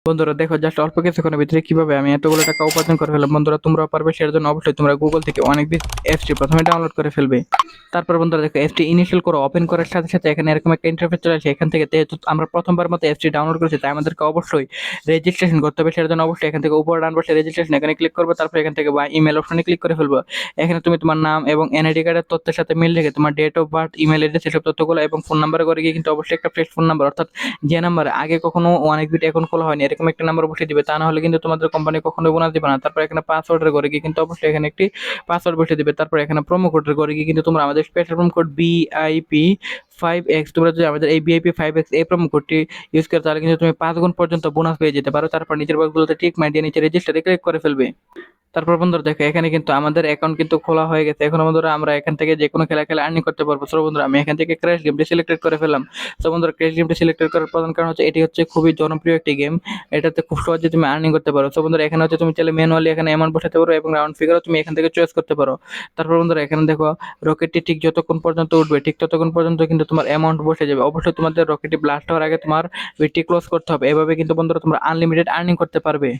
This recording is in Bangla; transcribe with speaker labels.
Speaker 1: বন্ধুরা দেখো জাস্ট অল্প কিছুক্ষণের ভিতরে কিভাবে আমি এতগুলো টাকা উপার্জন করে ফেললাম। বন্ধুরা তোমরাও পারবে, সেটার জন্য অবশ্যই তোমরা গুগল থেকে অনেক অ্যাপসটি প্রথমে ডাউনলোড করে ফেলবে। তারপর বন্ধুরা দেখো অ্যাপসটি ইনিশিয়াল করে ওপেন করার সাথে সাথে এখানে এরকম একটা ইন্টারফেস চলে আসে। এখান থেকে যেহেতু আমরা প্রথমবার মতো অ্যাপসটি ডাউনলোড করেছি, তাই আমাদেরকে অবশ্যই রেজিস্ট্রেশন করতে হবে। সেটার জন্য অবশ্যই এখান থেকে উপরে ডান পাশে রেজিস্ট্রেশন এখানে ক্লিক করবে। তারপর এখান থেকে বা ইমেল অপশনে ক্লিক করে ফেলবো। এখানে তুমি তোমার নাম এবং এনআইডি কার্ডের তথ্যের সাথে মিল রেখে তোমার date of birth, email address এসব তথ্যগুলো এবং ফোন নাম্বার করে গিয়ে কিন্তু অবশ্যই একটা ফ্রেশ ফোন নাম্বার, অর্থাৎ যে নাম্বারে আগে কখনো অনেক বিট এখন খোলা হয়নি এরকম একটা নাম্বার বসিয়ে দিবে। তা না হলে কিন্তু তোমাদের কোম্পানি কখনোই বোনাস দিবে না। তারপর এখানে পাসওয়ার্ডের ঘরে গিয়ে কিন্তু অবশ্যই এখানে একটি পাসওয়ার্ড বসিয়ে দিবে। তারপর এখানে প্রোমো কোডের ঘরে গিয়ে কিন্তু তোমরা আমাদের special promo code VIP 5x, তোমরা যদি আমাদের এই বিআইপি 5x এই প্রোমো কোডটি ইউজ করো তাহলে কিন্তু তুমি 5 গুণ পর্যন্ত বোনাস পেয়ে যেতে পারো। তারপর নিচের বক্সগুলোতে টিক মার দিয়ে নিচে রেজিস্টারে ক্লিক করে ফেলবে। তারপর বন্ধুরা দেখো এখানে কিন্তু আমাদের অ্যাকাউন্ট কিন্তু খোলা হয়ে গেছে। এখন বন্ধুরা আমরা এখান থেকে যে কোনো খেলা খেলে আর্নিং করতে পারবো। সো বন্ধুরা আমি এখান থেকে ক্র্যাশ গেমটি সিলেক্টেড করে ফেললাম। সো বন্ধুরা ক্র্যাশ গেমটি সিলেক্টেড করার প্রধান কারণ হচ্ছে এটি হচ্ছে খুবই জনপ্রিয় একটি গেম। এটাতে খুব সহজে তুমি আর্নিং করতে পারো। সো বন্ধুরা এখানে হচ্ছে তুমি চাইলে ম্যানুয়ালি এখানে অ্যামাউন্ট বসাতে পারো এবং রাউন্ড ফিগারও তুমি এখান থেকে চয়েস করতে পারো। তারপর বন্ধুরা এখানে দেখো রকেটটি ঠিক যতক্ষণ পর্যন্ত উঠবে ঠিক ততক্ষণ পর্যন্ত কিন্তু তোমার অ্যামাউন্ট বসে যাবে। অবশ্যই তোমাদের রকেটটি ব্লাস্ট হওয়ার আগে তোমার উইকটি ক্লোজ করতে হবে। এভাবে কিন্তু বন্ধুরা তোমরা আনলিমিটেড আর্নিং করতে পারবে।